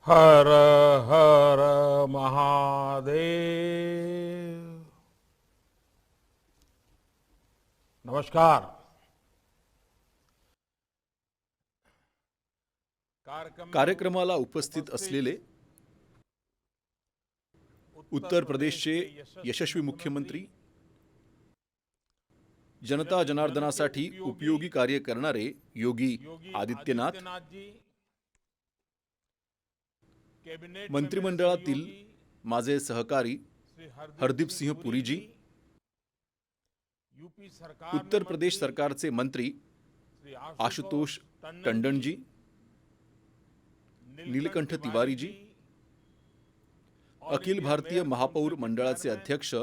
हर हर महादेव। नमस्कार। कार्यक्रमाला उपस्थित असलेले उत्तर प्रदेशचे यशस्वी मुख्यमंत्री, जनता जनार्दनासाठी उपयोगी कार्य करणारे योगी आदित्यनाथ, मंत्रिमंडळातील माझे सहकारी हरदीप सिंह पुरी जी, उत्तर प्रदेश सरकारचे मंत्री आशुतोष टंडन जी, नीलकंठ तिवारी जी, अखिल भारतीय महापौर मंडळाचे अध्यक्ष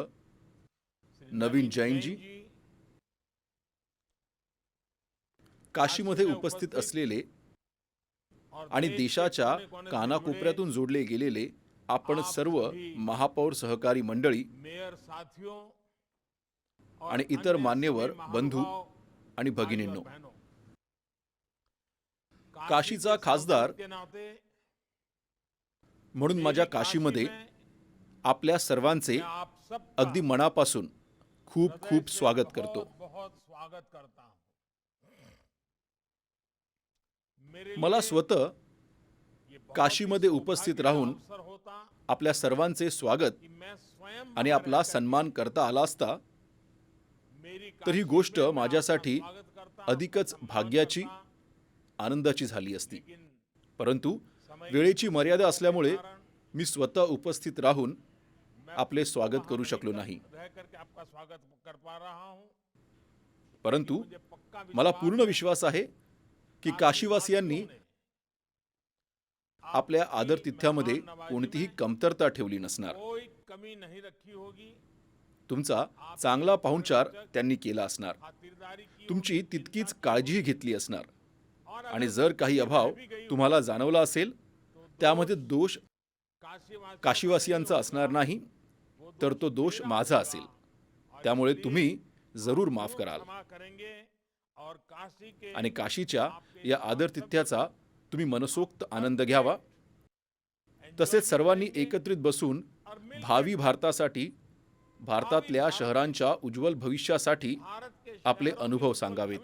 नवीन जैन जी, काशीमध्ये उपस्थित असलेले आणि देशाच्या कानाकोपऱ्यातून जोडले गेलेले आपण सर्व महापौर सहकारी मंडळी आणि इतर मान्यवर बंधू आणि भगिनींनो, काशीचा खासदार म्हणून माझ्या काशीमध्ये आपल्या सर्वांचे अगदी मनापासून खूप खूप स्वागत करतो। मला स्वतः काशीमध्ये उपस्थित राहून आपल्या सर्वांचे स्वागत आणि आपला सन्मान करता आला असता तर ही गोष्ट माझ्यासाठी अधिकच भाग्याची, आनंदाची झाली असती। परंतु वेळेची मर्यादा असल्यामुळे मी स्वतः उपस्थित राहून आपले स्वागत करू शकलो नाही। परंतु मला पूर्ण विश्वास आहे की काशीवासियांनी आपल्या आदरातिथ्यामध्ये कोणतीही कमतरता ठेवली नसणार। तुमचा चांगला पाहुणचार त्यांनी केला असणार, तुमची तितकीच काळजीही घेतली असणार आणि जर काही अभाव तुम्हाला जाणवला असेल त्यामध्ये दोष काशीवासियांचा असणार नाही, तर तो दोष माझा असेल। त्यामुळे तुम्ही जरूर माफ कराल आणि काशीच्या या आदरातिथ्याचा तुम्ही मनसोक्त आनंद घ्यावा। तसेच सर्वांनी एकत्रित बसून भावी भारतासाठी, भारतातल्या शहरांच्या उज्ज्वल भविष्यासाठी आपले अनुभव सांगावेत।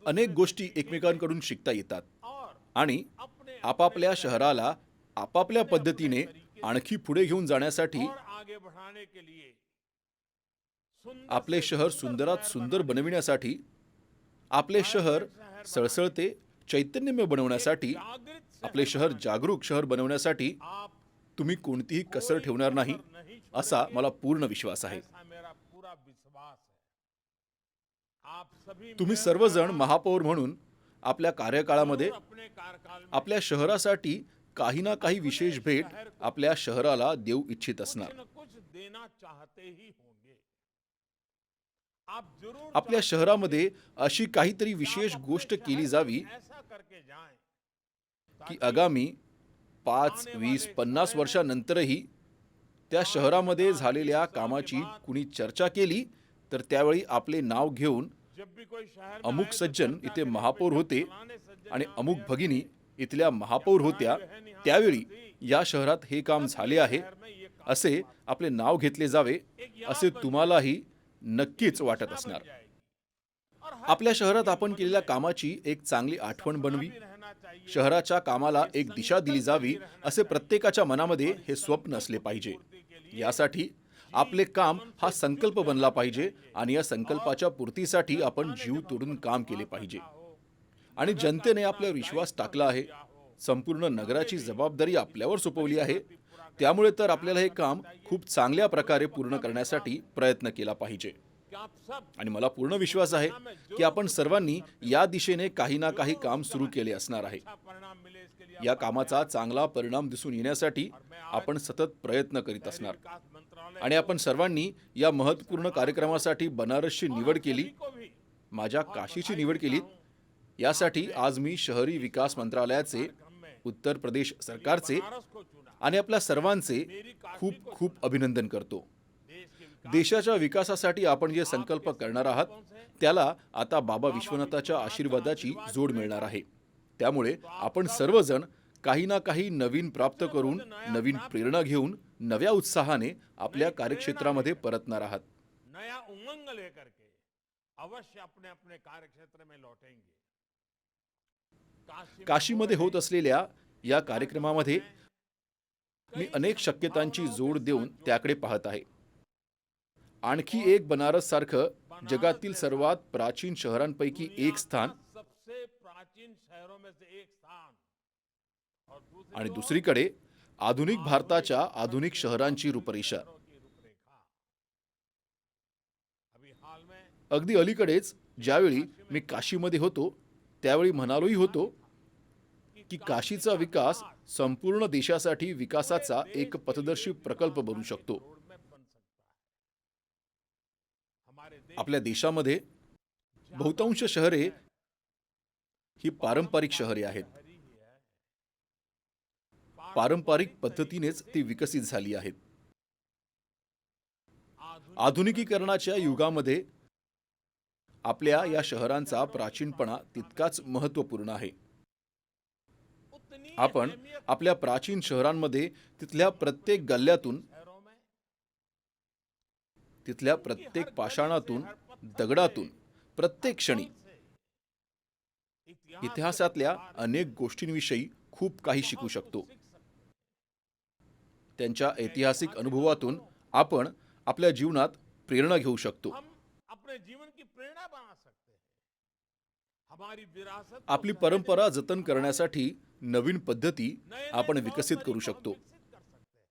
अनेक गोष्टी एकमेकांकडून शिकता येतात आणि आपापल्या शहराला आपापल्या पद्धतीने आणखी पुढे घेऊन जाण्यासाठी, आपले शहर सुंदरात सुंदर बनविण्यासाठी, आपले शहर सळसळते चैतन्यमय बनवण्यासाठी, आपले शहर जागरूक शहर बनवण्यासाठी तुम्ही कोणतीही कसर ठेवणार नाही असा मला पूर्ण विश्वास आहे। तुम्ही सर्वजण महापौर म्हणून आपल्या कार्यकाळामध्ये आपल्या शहरासाठी काही ना काही विशेष भेट आपल्या शहराला देऊ इच्छित असणार। आपल्या शहरामध्ये अशी काहीतरी विशेष गोष्ट केली जावी की आगामी 5, 20, 50 वर्षांनंतरही त्या शहरामध्ये झालेल्या कामाची कुणी चर्चा केली तर त्यावेळी आपले नाव घेऊन अमुक सज्जन इथे महापौर होते आणि अमुक भगिनी इथल्या महापौर होत्या, त्यावेळी या शहरात हे काम झाले आहे असे आपले नाव घेतले जावे असे तुम्हालाही नक्कीच वाटत असणार। आपल्या शहरात आपण केलेल्या कामाची एक चांगली आठवण बनवी, शहराच्या कामाला एक दिशा दिली जावी असे प्रत्येकाच्या मनामध्ये हे स्वप्न असले पाहिजे। यासाठी आपले काम हा संकल्प बनला पाहिजे आणि या संकल्पाच्या पूर्तीसाठी आपण जीव तोडून काम केले पाहिजे आणि जनतेने आपल्यावर विश्वास टाकला आहे, संपूर्ण नगराची जबाबदारी आपल्यावर सोपवली आहे, त्यामुळे तर आपल्याला हे काम खूप चांगल्या प्रकारे पूर्ण करण्यासाठी प्रयत्न केला पाहिजे। आणि मला पूर्ण विश्वास आहे की आपण सर्वांनी या दिशेने काही ना काही काम सुरू केले असणार आहे। या कामाचा चांगला परिणाम दिसून येण्यासाठी आपण सतत प्रयत्न करीत असणार आणि आपण सर्वांनी या महत्त्वपूर्ण कार्यक्रमासाठी बनारसची निवड केली, माझ्या काशीची निवड केली। यासाठी आज मी शहरी विकास मंत्रालयाचे, उत्तर प्रदेश सरकारचे आणि आपल्या सर्वांचे खूप खूप अभिनंदन करतो। देशाच्या विकासासाठी आपण जे संकल्प करणार आहात त्याला आता बाबा विश्वनाथाच्या आशीर्वादाची जोड मिळणार आहे. त्यामुळे आपण सर्वजण काही ना काही नवीन प्राप्त करून, नवीन प्रेरणा घेऊन, नव्या उत्साहाने आपल्या कार्यक्षेत्रामध्ये परतणार आहात. नया उमंग लेकर के अवश्य अपने अपने कार्यक्षेत्र में लौटेंगे. काशीमध्ये होत असलेल्या या कार्यक्रमामध्ये मी अनेक शक्यतांची जोड देऊन त्याकडे पाहत आहे. आणखी एक बनारस सारखं जगातील सर्वात प्राचीन शहरांपैकी एक स्थान सबसे प्राचीन शहरों में से एक स्थान और दूसरी आणि दुसरीकडे आधुनिक भारताच्या आधुनिक शहरांची रूपरेषा. अभी हाल में अगदी अलीकडेच ज्यावेळी मी काशीमध्ये होतो त्यावेळी म्हणालोही होतो की काशीचा विकास संपूर्ण देशासाठी विकासाचा एक पथदर्शी प्रकल्प बनू शकतो. रोड मैप बन सकता है. हमारे देश आपल्या देशामध्ये बहुतांश शहरे ही पारंपरिक शहरे आहेत. पारंपरिक पद्धतीनेच ती विकसित झाली आहेत. आधुनिकीकरणाच्या युगामध्ये आपल्या या शहरांचा प्राचीनपणा तितकाच महत्त्वपूर्ण आहे. आपण आपल्या प्राचीन शहरांमध्ये तिथल्या प्रत्येक गल्ल्यातून, शहरों में तिथल्या प्रत्येक पाषाणातून, दगडातून, प्रत्येक क्षणी इतिहासातल्या अनेक गोष्टींविषयी खूप काही शिकू शकतो. त्यांच्या ऐतिहासिक अनुभवातून आपण आपल्या जीवनात प्रेरणा घेऊ शकतो. हम अपने जीवन की प्रेरणा बना सकते हैं. हमारी विरासत को आपली परंपरा जतन करण्यासाठी नवीन पद्धती आपण विकसित करू शकतो. विकसित कर सकते हैं.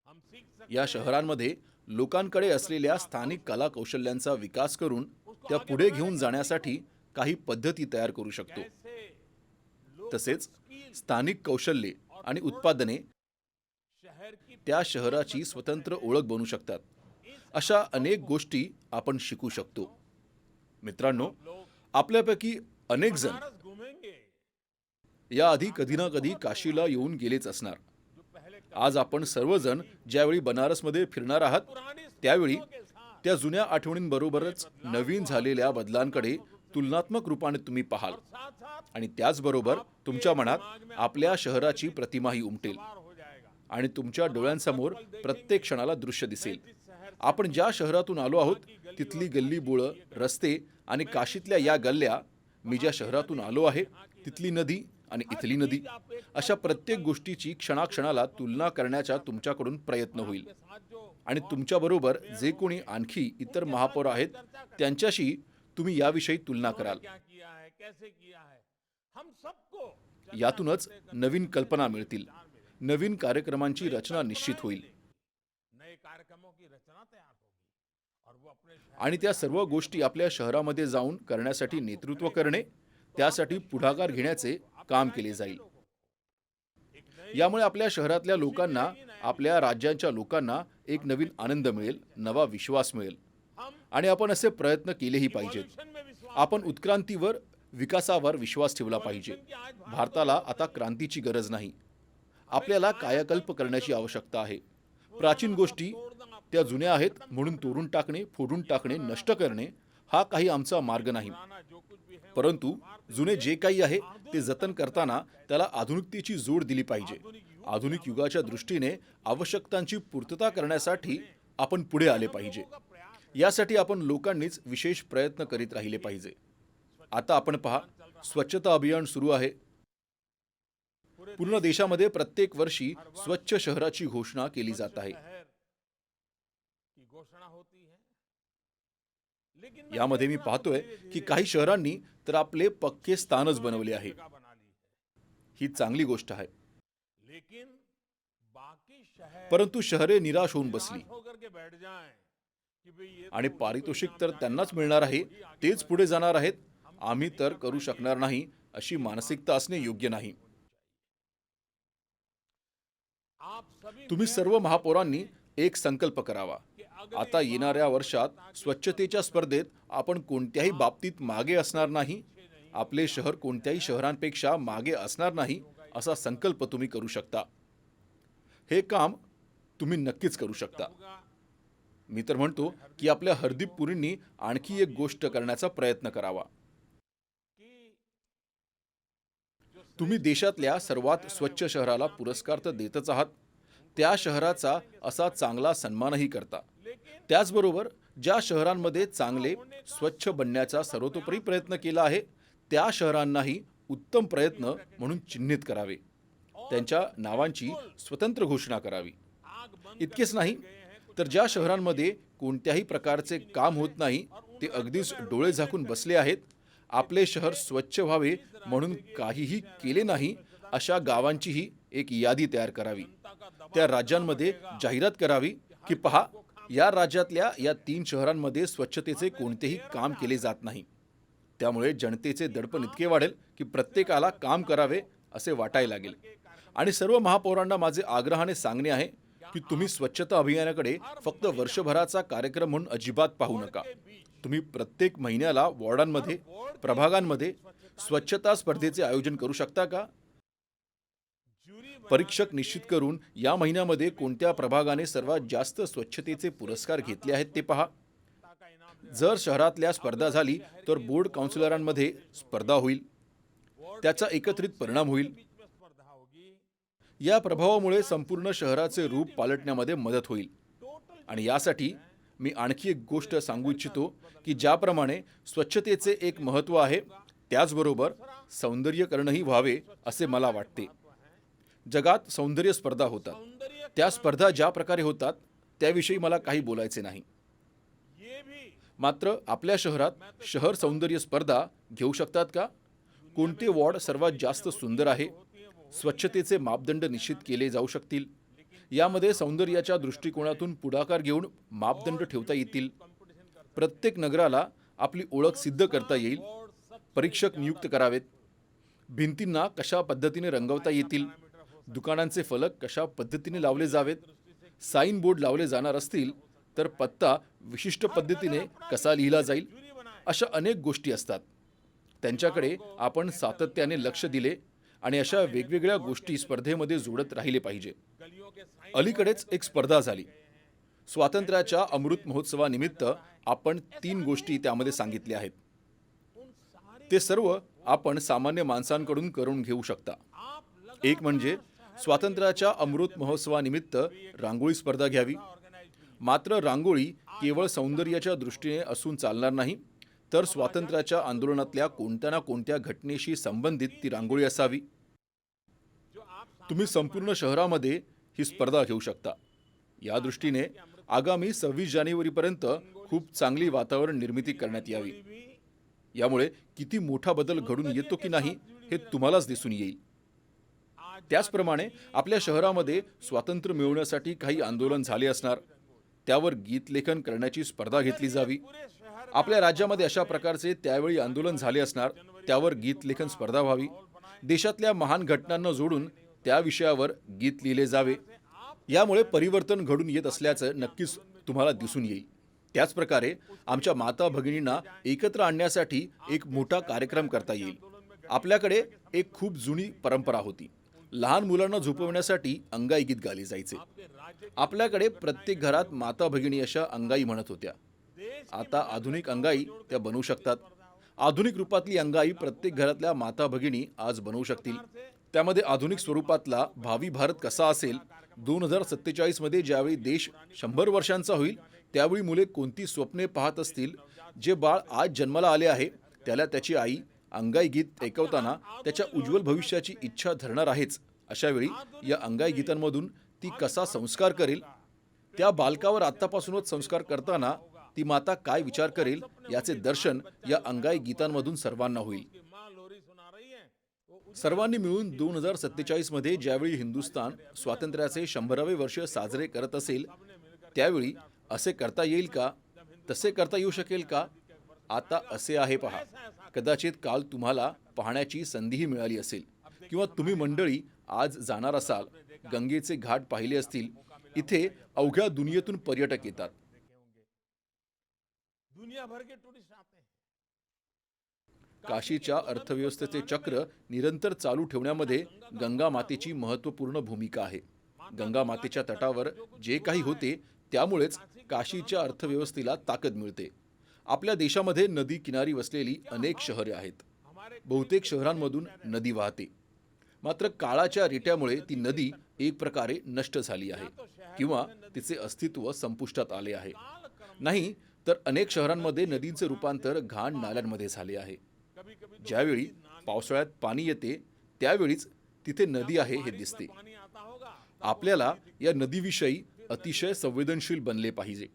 हम सीख सकते या शहरांमध्ये लोकांकडे असलेल्या स्थानिक कला कौशल्यांचा विकास करून त्या पुढे घेऊन जाण्यासाठी काही पद्धती तयार करू शकतो. कैसे लोग तसेच स्थानिक कौशल्ये आणि उत्पादने शहर की त्या शहराची स्वतंत्र ओळख बनू शकतात. अशा अनेक गोष्टी आपण शिकू शकतो. मित्रांनो, आपल्यापैकी अनेक जण बनारस घूमेंगे याआधी कधी ना कधी काशीला येऊन गेलेच असणार. जो पहले आज आपण सर्वजण ज्यावेळी बनारसमध्ये फिरणार आहात पुरानी त्यावेळी के साथ त्या जुन्या आठवणींबरोबरच नवीन झालेल्या बदलांकडे तुलनात्मक रूपाने तुम्ही पाहाल साथ साथ आणि त्याचबरोबर तुमच्या मनात आपल्या शहराची प्रतिमाही उमटेल पार हो जाएगा. आणि तुमच्या डोळ्यांसमोर प्रत्येक क्षणाला दृश्य दिसेल. आपण ज्या शहरातून आलो आहोत तिथली गल्ली बोळं, रस्ते आणि काशीतल्या या गल्ल्या, मी ज्या शहरातून आलो आहे तिथली नदी आणि इथली नदी, अशा प्रत्येक गोष्टीची क्षणाक्षणाला तुलना करण्याचा तुमच्याकडून प्रयत्न होईल. साथ जो आणि तुमच्याबरोबर जे कोणी आणखी इतर महापौर आहेत त्यांच्याशी तुम्ही याविषयी तुलना कराल. क्या किया है, कैसे किया है, हम सबको यातूनच नवीन कल्पना मिळतील. नवीन कार्यक्रमांची रचना निश्चित होईल नए कार्यक्रमों की रचना तैयार होगी और वो अपने शहर आणि त्या सर्व गोष्टी आपल्या शहरामध्ये जाऊन करण्यासाठी नेतृत्व करणे, त्यासाठी पुढाकार घेण्याचे काम केले जाईल. यामुळे आपल्या शहरातल्या लोकांना, आपल्या राज्यांच्या लोकांना एक नवीन आनंद मिळेल, नवा विश्वास मिळेल. आणि आपण असे प्रयत्न केलेही पाहिजेत. मिशन में विश्वास आपण उत्क्रांतीवर, विकासावर विश्वास ठेवला पाहिजे. भारताला आता क्रांतीची गरज नाही. आपल्याला कायाकल्प करण्याची आवश्यकता आहे. प्राचीन गोष्टी त्या जुन्या आहेत म्हणून तोडून टाकणे, फोडून टाकणे, नष्ट करणे हा काही आमचा मार्ग नाही. पुराना जो कुछ भी है परंतु जुने जे काही आहे ते जतन करताना त्याला आधुनिकतेची जोड दिली पाहिजे. आधुनिक युगाच्या दृष्टीने आवश्यकतांची पूर्तता करण्यासाठी आपण पुढे आले पाहिजे. यासाठी आपण लोकांनीच विशेष प्रयत्न करीत राहिले पाहिजे. आता आपण पहा, स्वच्छता अभियान सुरू आहे. पूर्ण देशामध्ये प्रत्येक वर्षी स्वच्छ शहराची घोषणा केली जात आहे. शहर की घोषणा होती है. लेकिन मैं यामध्ये मी देख रहा हूं पाहतोय धीरे-धीरे की काही शहरांनी तर आपले पक्के स्थानच बनवले आहे. जगह बना ली है. ही चांगली गोष्ट आहे. लेकिन बाकी शहर परंतु शहरे निराश होऊन बसली निराश होकर के बैठ जाएं कि भाई ये आणि तो पारितोषिक तर त्यांनाच मिळणार आहे, तेच पुढे जाणार आहेत, आम्ही तर करू शकणार नाही, अशी मानसिकता असणे योग्य नाही. आप सभी तुम्ही सर्व महापौरांनी एक संकल्प करावा. आता येणाऱ्या वर्षात स्वच्छतेच्या स्पर्धेत आपण कोणत्याही बाबतीत मागे असणार नाही. आपले शहर कोणत्याही शहरांपेक्षा मागे असणार नाही असा संकल्प तुम्ही करू शकता. हे काम तुम्ही नक्कीच करू शकता. होगा मी तर म्हणतो की आपल्या हरदीप पुरींनी आणखी एक गोष्ट करण्याचा प्रयत्न करावा. तुम्ही देशातल्या सर्वात स्वच्छ शहराला पुरस्कार तर देतच आहात, त्या शहराचा असा चांगला सन्मानही करता. त्याचबरोबर ज्या शहरांमध्ये चांगले स्वच्छ बनण्याचा सर्वतोपरी प्रयत्न केला आहे, त्या शहरांनाही उत्तम प्रयत्न म्हणून चिन्हित करावे. त्यांच्या नावांची स्वतंत्र घोषणा करावी. इतकेच नाही तर ज्या शहरांमध्ये कोणत्याही प्रकारचे काम होत नाही, ते अगदीच डोळे झाकून बसले आहेत, आपले शहर स्वच्छ व्हावे म्हणून काहीही केले नाही, अशा गावांचीही एक यादी तयार करावी. त्या राज्यांमध्ये जाहिरात करावी की पहा, या राज्यातल्या या 3 शहरांमध्ये स्वच्छतेचे कोणतेही काम केले जात नाही. त्यामुळे जनतेचे दडपण इतके वाढेल की प्रत्येकाला काम करावे असे वाटायला लागेल. आणि सर्व महापौरांना माझे आग्रहाने सांगणे आहे की तुम्ही स्वच्छता अभियानाकडे फक्त वर्षभराचा कार्यक्रम म्हणून अजिबात पाहू नका. तुम्ही प्रत्येक महिन्याला वॉर्डांमध्ये, प्रभागांमध्ये स्वच्छता स्पर्धेचे आयोजन करू शकता का? परीक्षक निश्चित करून या महिन्यामध्ये कोणत्या प्रभागाने सर्वात जास्त स्वच्छतेचे पुरस्कार घेतले आहेत ते पहा. जर शहरातल्या स्पर्धा झाली तर बोर्ड काउन्सिलरांमध्ये स्पर्धा होईल. त्याचा एकत्रित परिणाम होईल. या प्रभावामुळे संपूर्ण शहराचे रूप पालटण्यामध्ये मदत होईल. आणि यासाठी मी आणखी एक गोष्ट सांगू इच्छितो की ज्याप्रमाणे स्वच्छतेचे एक महत्त्व आहे, त्याचबरोबर सौंदर्यीकरणही व्हावे असे मला वाटते. जगात सौंदर्य स्पर्धा होतात. त्या स्पर्धा ज्या प्रकारे होतात त्याविषयी मला काही बोलायचे नाही. मात्र आपल्या शहरात शहर सौंदर्य स्पर्धा घेऊ शकतात का? कोणते वॉर्ड सर्वात जास्त सुंदर आहे? स्वच्छतेचे मापदंड निश्चित केले जाऊ शकतील. यामध्ये सौंदर्याच्या दृष्टिकोनातून पुढाकार घेऊन मापदंड ठेवता येतील. प्रत्येक नगराला आपली ओळख सिद्ध करता येईल. परीक्षक नियुक्त करावेत. भिंतींना कशा पद्धतीने रंगवता येतील, दुकानांचे फलक कशा पद्धतीने लावले जावेत, साइन बोर्ड लावले जाणार असतील तर पत्ता विशिष्ट पद्धतीने कसा लिहिला जाईल, अशा अनेक गोष्टी असतात. त्यांच्याकडे आपण सातत्याने लक्ष दिले आणि अशा वेगवेगळ्या गोष्टी स्पर्धेमध्ये जोडत राहिले पाहिजे. अलीकडेच एक स्पर्धा झाली. स्वातंत्र्याच्या अमृत महोत्सवानिमित्त आपण 3 गोष्टी त्यामध्ये सांगितल्या आहेत. ते सर्व आपण सामान्य माणसांकडून करून घेऊ शकता. एक म्हणजे स्वातंत्र्याच्या अमृत महोत्सवानिमित्त रांगोळी स्पर्धा घ्यावी. मात्र रांगोळी केवळ सौंदर्याच्या दृष्टीने असून चालणार नाही, तर स्वातंत्र्याच्या आंदोलनातल्या कोणत्या ना कोणत्या घटनेशी संबंधित ती रांगोळी असावी. तुम्ही संपूर्ण शहरामध्ये ही स्पर्धा घेऊ शकता. या दृष्टीने आगामी 26 जानेवारीपर्यंत खूप चांगली वातावरण निर्मिती करण्यात यावी. यामुळे किती मोठा बदल घडून येतो की नाही हे तुम्हालाच दिसून येईल. त्याचप्रमाणे आपल्या शहरामध्ये स्वातंत्र्य मिळवण्यासाठी काही आंदोलन झाले असणार, त्यावर गीतलेखन करण्याची स्पर्धा घेतली जावी. आपल्या राज्यामध्ये अशा प्रकारचे त्यावेळी आंदोलन झाले असणार, त्यावर गीतलेखन स्पर्धा व्हावी. देशातल्या महान घटनांना जोडून त्या विषयावर गीत लिहिले जावे. यामुळे परिवर्तन घडून येत असल्याचं नक्कीच तुम्हाला दिसून येईल. त्याचप्रकारे आमच्या माता भगिनींना एकत्र आणण्यासाठी एक मोठा कार्यक्रम करता येईल. आपल्याकडे एक खूप जुनी परंपरा होती. लहान मुलांना झोपवण्यासाठी अंगाई गीत गाले जायचे. आपल्याकडे प्रत्येक घरात माता भगिनी अशा अंगाई म्हणत होत्या. आता आधुनिक अंगाई त्या बनवू शकतात. आधुनिक रूपातली अंगाई प्रत्येक घरातल्या माता भगिनी आज बनवू शकतील. त्यामध्ये आधुनिक स्वरूपातला भावी भारत कसा असेल, 2047 मध्ये ज्यावेळी देश 100 वर्षांचा होईल, त्यावेळी मुले कोणती स्वप्ने पाहत असतील. जे बाळ आज जन्माला आले आहे त्याला त्याची आई अंगाई गीत ऐकवताना त्याच्या उज्ज्वल भविष्याची इच्छा धरणार आहेच. अशा वेळी या अंगाई गीतांमधून ती कसा संस्कार करेल, त्या बालकावर आत्तापासूनच संस्कार करताना ती माता काय विचार करेल याचे दर्शन या अंगाई गीतांमधून सर्वांना होईल. सर्वांनी मिळून 2047 मध्ये ज्यावेळी हिंदुस्थान स्वातंत्र्याचे 100वे वर्ष साजरे करत असेल, त्यावेळी असे करता येईल का? तसे करता येऊ शकेल का? आता असे आहे पहा. कदाचित काल तुम्हाला पाहण्याची संधीही मिळाली असेल किंवा तुम्ही मंडळी आज जाणार असाल, गंगेचे घाट पाहिले असतील. इथे अवघ्या दुनियेतून पर्यटक येतात. काशीच्या अर्थव्यवस्थेचे चक्र निरंतर चालू ठेवण्यामध्ये गंगा मातेची महत्त्वपूर्ण भूमिका आहे. गंगा मातेच्या तटावर जे काही होते त्यामुळेच काशीच्या अर्थव्यवस्थेला ताकद मिळते. आपल्या देशामध्ये नदी किनारी वसलेली अनेक शहरे आहेत. बहुतेक शहरांमधून नदी वाहते. मात्र काळाच्या रेट्यामुळे ती नदी एक प्रकारे नष्ट झाली आहे किंवा तिचे अस्तित्व संपुष्टात आले आहे. नाही तर अनेक शहरांमध्ये नदीचे रूपांतर घाण नाल्यांमध्ये झाले आहे. ज्यावेळी पावसाळ्यात पाणी येते त्यावेळीच तिथे नदी आहे हे दिसते. आपल्याला या नदीविषयी अतिशय संवेदनशील बनले पाहिजे.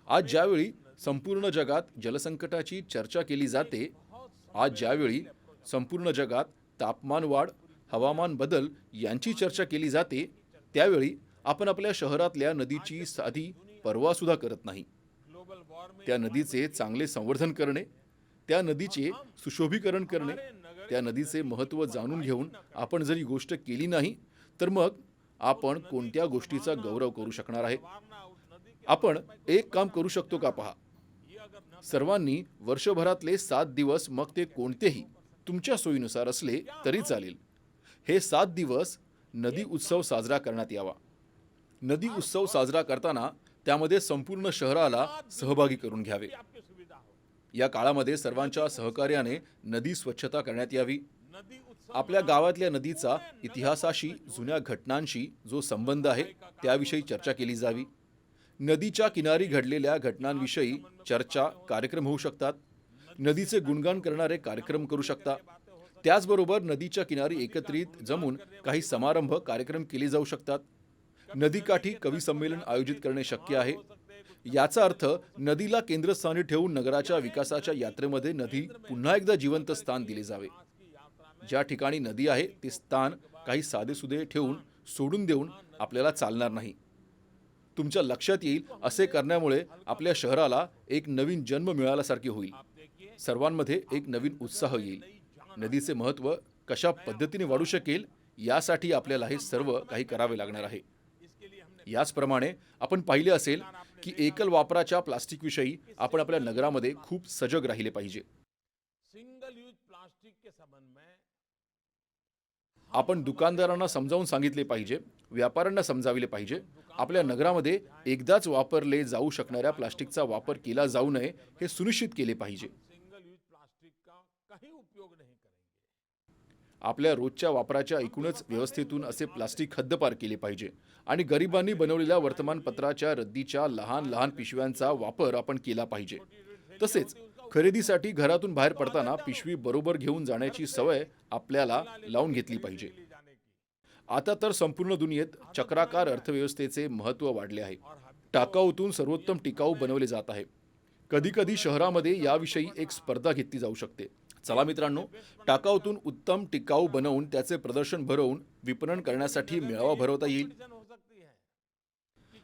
आज ज्यावेळी संपूर्ण जगात जलसंकटाची चर्चा केली जाते, आज ज्यावेळी संपूर्ण जगात तापमान वाढ, हवामान बदल यांची चर्चा केली जाते, त्यावेळी आपण आपल्या शहरातल्या नदीची साधी पर्वा सुद्धा करत नाही. त्या नदीचे चांगले संवर्धन करणे, त्या नदीचे सुशोभीकरण करणे, त्या नदीचे महत्त्व जाणून घेऊन आपण जर ही गोष्ट केली नाही तर मग आपण कोणत्या गोष्टीचा गौरव करू शकणार आहे? आपण एक काम करू शकतो का पहा. सर्वांनी वर्षभरातले 7 दिवस, मग ते कोणतेही तुमच्या सोयीनुसार असले तरी चालेल, हे 7 दिवस नदी उत्सव साजरा करण्यात यावा. नदी उत्सव साजरा करताना त्यामध्ये संपूर्ण शहराला सहभागी करून घ्यावे. या काळामध्ये सर्वांच्या सहकार्याने नदी स्वच्छता करण्यात यावी. आपल्या गावातल्या नदीचा इतिहासाशी, जुन्या घटनांशी जो संबंध आहे त्याविषयी चर्चा केली जावी. नदीच्या किनारी घडलेल्या घटनांविषयी चर्चा, कार्यक्रम होऊ शकतात. नदीचे गुणगान करणारे कार्यक्रम करू शकता. त्याचबरोबर नदीच्या किनारी एकत्रित जमून काही समारंभ, कार्यक्रम केले जाऊ शकतात. नदीकाठी कवी संमेलन आयोजित करणे शक्य आहे. याचा अर्थ नदीला केंद्रस्थानी ठेवून नगराच्या विकासाच्या यात्रेमध्ये नदी पुन्हा एकदा जिवंत स्थान दिले जावे. ज्या ठिकाणी नदी आहे ते स्थान काही साधेसुधे ठेवून सोडून देऊन आपल्याला चालणार नाही. तुमच्या लक्षात येईल असे करण्यामुळे आपल्या शहराला एक नवीन जन्म मिळाल्यासारखे होईल. सर्वांमध्ये एक नवीन उत्साह येईल. नदीचे महत्त्व कशा पद्धतीने वाढू शकेल यासाठी आपल्याला हे सर्व काही करावे लागणार आहे. याचप्रमाणे आपण पाहिले असेल की एकल वापराच्या प्लास्टिकविषयी आपण आपल्या नगरामध्ये खूप सजग राहिले पाहिजे. आपण दुकानदारांना समजावून सांगितले पाहिजे, व्यापाऱ्यांना समजाविले पाहिजे, आपल्या नगरामध्ये एकदाच वापरले जाऊ शकणाऱ्या प्लास्टिकचा वापर केला जाऊ नये हे सुनिश्चित केले पाहिजे. आपल्या रोजच्या वापराच्या एकूणच व्यवस्थेतून असे प्लास्टिक हद्दपार केले पाहिजे आणि गरिबांनी बनवलेल्या वर्तमानपत्राच्या रद्दीच्या लहान लहान पिशव्यांचा वापर आपण केला पाहिजे. तसेच खरेदीसाठी घरातून बाहेर पडताना पिशवी बरोबर घेऊन जाण्याची सवय आपल्याला लावून घेतली पाहिजे. आता तर संपूर्ण दुनियेत चक्राकार अर्थव्यवस्थेचे महत्त्व वाढले आहे. टाकाऊतून सर्वोत्तम टिकाऊ बनवले जात आहे. कधीकधी शहरामध्ये याविषयी एक स्पर्धा घेतली जाऊ शकते. चला मित्रांनो, टाकाऊतून उत्तम टिकाऊ बनवून त्याचे प्रदर्शन भरवून विपणन करण्यासाठी मेळावा भरवता येईल.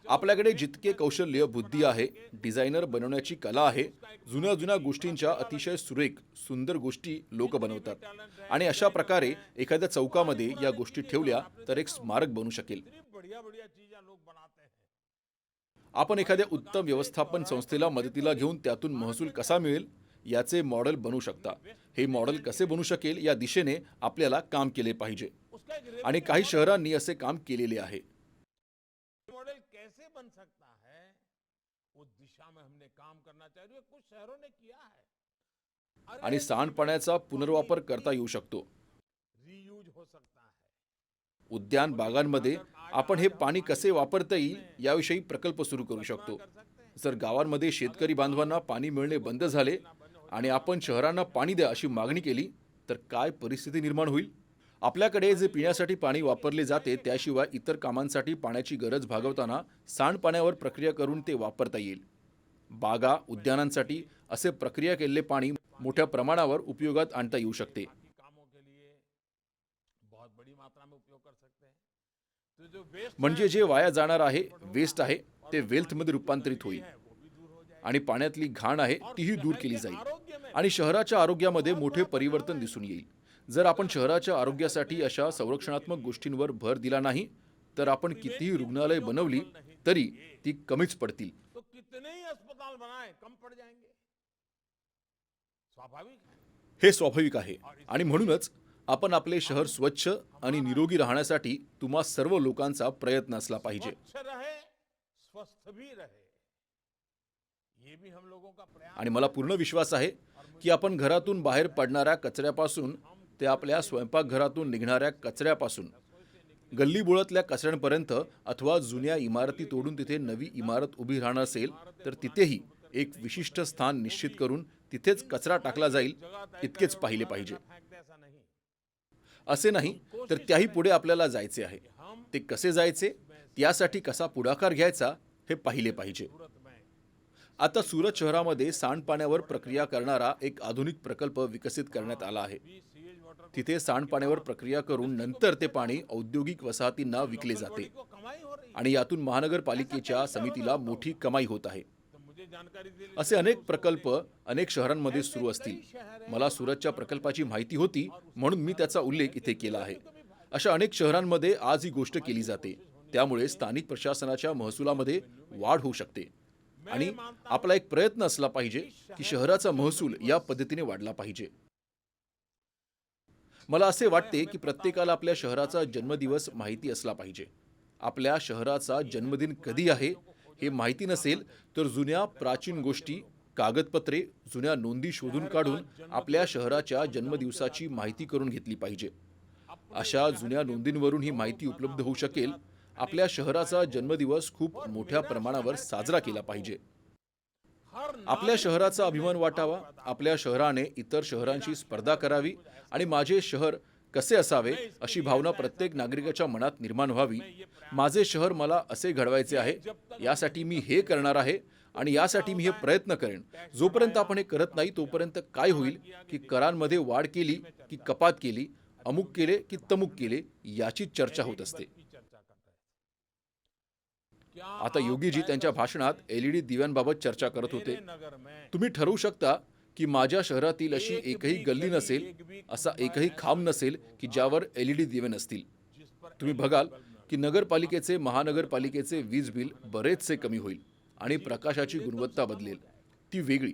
आपल्याकडे जितके कौशल्य, बुद्धी आहे, डिझायनर बनवण्याची कला आहे, जुन्या जुन्या गोष्टींच्या अतिशय सुरेख, सुंदर गोष्टी लोक बनवतात आणि अशा प्रकारे एखाद्या चौकामध्ये या गोष्टी ठेवल्या तर एक स्मारक बनू शकेल. आपण एखाद्या उत्तम व्यवस्थापन संस्थेला मदतीला घेऊन त्यातून महसूल कसा मिळेल याचे मॉडेल बनवू शकता. हे मॉडेल कसे बनू शकेल या दिशेने आपल्याला काम केले पाहिजे आणि काही शहरांनी असे काम केलेले आहे. मॉडेल कैसे बन सकता है उस दिशा में हमने काम करना चाहिए. कुछ शहरों ने किया है. आणि सांडपाण्याचा पुनर्वापर करता येऊ शकतो. रियूज हो सकता है. उद्यान बागांमध्ये आपण हे पाणी कसे वापरता येईल याविषयी प्रकल्प सुरू करू शकतो. जर गावांमध्ये शेतकरी बांधवांना पाणी मिळणे बंद झाले आणि आपण शहरांना पाणी द्या अशी मागणी केली तर काय परिस्थिती निर्माण होईल. आपल्याकडे जे पिण्यासाठी पाणी वापरले जाते त्याशिवाय इतर कामांसाठी पाण्याची गरज भागवताना सांडपाण्यावर प्रक्रिया करून ते वापरता येईल. बागा, उद्यानांसाठी असे प्रक्रिया केलेले पाणी मोठ्या प्रमाणावर उपयोगात आणता येऊ शकते. म्हणजे जे वाया जाणार आहे, वेस्ट आहे, ते वेल्थमध्ये रूपांतरित होईल आणि पाण्यातली घाण आहे तीही दूर केली जाईल आणि शहराच्या आरोग्यामध्ये मोठे परिवर्तन दिसून येईल. जर आपण शहराच्या आरोग्यासाठी अशा संरक्षणात्मक गोष्टींवर भर दिला नाही तर आपण कितीही रुग्णालय बनवली तरी ती कमीच पडतील. हे स्वाभाविक आहे आणि म्हणूनच आपण आपले शहर स्वच्छ आणि निरोगी राहण्यासाठी तुम्हा सर्व लोकांचा प्रयत्न असला पाहिजे. स्वस्थ भी रहे, ये भी हम लोगों का प्रयास। आणि मला पूर्ण विश्वास आहे की आपण घरातून बाहेर पडणाऱ्या कचऱ्यापासून ते आपल्या स्वयंपाकघरातून निघणाऱ्या कचऱ्यापासून गल्लीबोळातल्या कचऱ्यांपर्यंत अथवा जुन्या इमारती तोडून तिथे नवी इमारत उभी राहणार असेल तर तिथेही एक विशिष्ट स्थान निश्चित करून तिथेच कचरा टाकला जाईल इतकेच पाहिले पाहिजे. असे नाही तर त्याही पुढे आपल्याला जायचे आहे. ते कसे जायचे, त्यासाठी कसा पुढाकार घ्यायचा हे पाहिले पाहिजे. आता सुरत शहरामध्ये सांडपाण्यावर प्रक्रिया करणारा एक आधुनिक प्रकल्प विकसित करण्यात आला आहे. तिथे सांडपाण्यावर प्रक्रिया करून नंतर ते पाणी औद्योगिक वसाहतींना विकले जाते आणि यातून महानगरपालिकेच्या समितीला मोठी कमाई होत आहे. असे अनेक प्रकल्प अनेक शहरांमध्ये सुरू असतील. मला सुरतच्या प्रकल्पाची माहिती होती म्हणून मी त्याचा उल्लेख इथे केला आहे. अशा अनेक शहरांमध्ये आज ही गोष्ट केली जाते. त्यामुळे स्थानिक प्रशासनाच्या महसुलामध्ये वाढ होऊ शकते आणि आपला एक प्रयत्न असला पाहिजे की शहराचा महसूल या पद्धतीने वाढला पाहिजे. मला असे वाटते की प्रत्येकाला आपल्या शहराचा जन्मदिवस माहिती असला पाहिजे. आपल्या शहराचा जन्मदिन कधी आहे हे माहिती नसेल तर जुन्या प्राचीन गोष्टी, कागदपत्रे, जुन्या नोंदी शोधून काढून आपल्या शहराच्या जन्मदिवसाची माहिती करून घेतली पाहिजे. अशा जुन्या नोंदींवरून ही माहिती उपलब्ध होऊ शकेल. आपल्या शहराचा जन्मदिवस खूप मोठ्या प्रमाणावर साजरा केला पाहिजे. आपल्या शहराचा अभिमान वाटावा. आपल्या शहराने इतर शहरांशी स्पर्धा करावी आणि माझे शहर कसे असावे अशी भावना प्रत्येक नागरिकाच्या मनात निर्माण व्हावी. माझे शहर मला असे घडवायचे आहे, यासाठी मी हे करणार आहे आणि यासाठी मी हे प्रयत्न करेन. जोपर्यंत आपण हे करत नाही तोपर्यंत काय होईल की करांमध्ये वाढ केली की कपात केली, अमुक केले की तमुक केले याची चर्चा होत असते. आता योगीजी त्यांच्या भाषणात एलईडी दिव्यांबाबत चर्चा करत होते. तुम्ही ठरवू शकता की माझ्या शहरातील अशी एकही गल्ली नसेल, असा एकही खांब नसेल की ज्यावर एलईडी दिवे नसतील. तुम्ही बघाल की नगरपालिकेचे, महानगरपालिकेचे वीज बिल बरेचसे कमी होईल आणि प्रकाशाची गुणवत्ता बदलेल, ती वेगळी.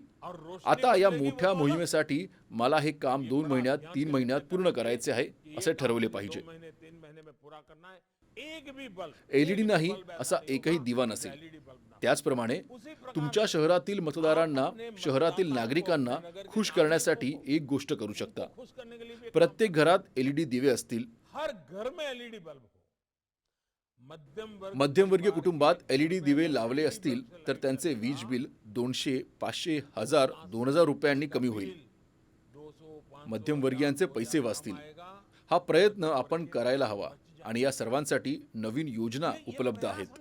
आता या मोठ्या मोहिमेसाठी मला हे काम 2 महिन्यात 3 महिन्यात पूर्ण करायचे आहे असे ठरवले पाहिजे. एलईडी नाही असा एकही दिवा नसेल. त्याचप्रमाणे तुमच्या शहरातील मतदारांना, शहरातील नागरिकांना खुश करण्यासाठी एक गोष्ट करू शकता. प्रत्येक घरात एलईडी दिवे असतील. मध्यमवर्गीय कुटुंबात एलईडी दिवे लावले असतील तर त्यांचे वीज बिल 200, 500, 1000, 2000 रुपयांनी कमी होईल. मध्यमवर्गीयांचे पैसे वाचतील. हा प्रयत्न आपण करायला हवा आणि या सर्वांसाठी नवीन योजना उपलब्ध आहेत.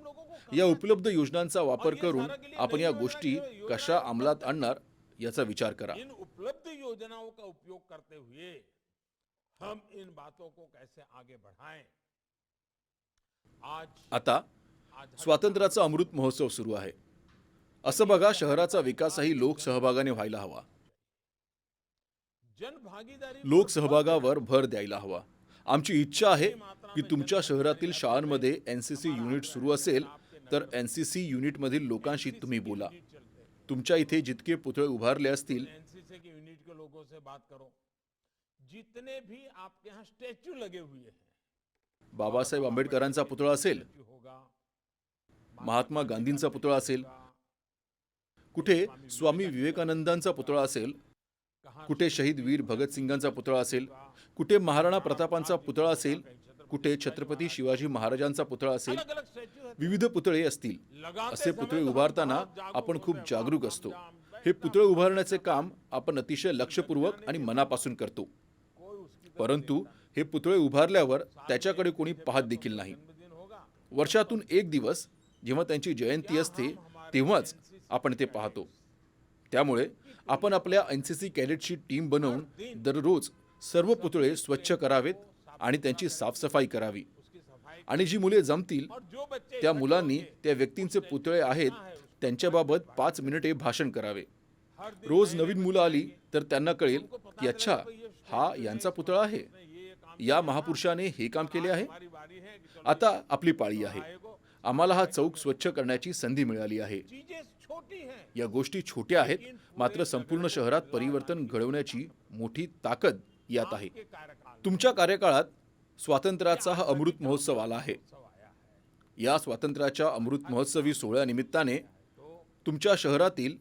या उपलब्ध योजनांचा वापर करून आपण या गोष्टी कशा अंमलात आणणार याचा विचार करा. इन उपलब्ध योजनाओं का उपयोग करते हुए हम इन बातों को कैसे आगे बढ़ाएं. आता स्वातंत्र्याचा अमृत महोत्सव सुरू आहे. असं बघा, शहराचा विकासही लोकसहभागाने व्हायला हवा. लोकसहभागावर भर द्यायला हवा. आमची इच्छा आहे की तुमच्या शहरातील शाळांमध्ये एनसीसी युनिट सुरू असेल तर एनसीसी युनिटमधील लोकांशी तुम्ही बोला. तुमच्या इथे जितके पुतळे उभारले असतील, बाबासाहेब आंबेडकरांचा पुतळा असेल, महात्मा गांधींचा पुतळा असेल, कुठे स्वामी विवेकानंदांचा पुतळा असेल, कुठे शहीद वीर भगतसिंगांचा पुतळा असेल, कुठे महाराणा प्रतापांचा पुतळा असेल, कुठे छत्रपती शिवाजी महाराजांचा पुतळा असेल, विविध पुतळे असतील. असे पुतळे उभारताना आपण खूप जागरूक असतो. हे पुतळे उभारण्याचे काम आपण अतिशय लक्षपूर्वक आणि मनापासून करतो. परंतु हे पुतळे उभारल्यावर त्याच्याकडे कोणी पाहत देखील नाही. वर्षातून एक दिवस जेव्हा त्यांची जयंती असते तेव्हाच आपण ते पाहतो. त्यामुळे आपण आपल्या एनसीसी कॅडेटची टीम बनवून दररोज सर्व पुतळे स्वच्छ करावेत आणि त्यांची साफसफाई करावी. आणि जी मुले जमतील त्या मुलांनी त्या व्यक्तींचे पुतळे आहेत त्यांच्याबाबत 5 मिनिटे भाषण करावे. रोज नवीन मुलं आली तर त्यांना कळेल की अच्छा, हा यांचा पुतळा आहे, या महापुरुषाने हे काम केले आहे. आता आपली पाळी आहे. आम्हाला हा चौक स्वच्छ करण्याची संधी मिळाली आहे. या गोष्टी छोट्या आहेत, मात्र संपूर्ण शहरात परिवर्तन घडवण्याची मोठी ताकद यात आहे. तुमच्या कार्यकाळात स्वातंत्र्याचा हा अमृत महोत्सव आला आहे. या स्वातंत्र्याच्या अमृत महोत्सवी सोहळ्यानिमित्ताने तुमच्या शहरातील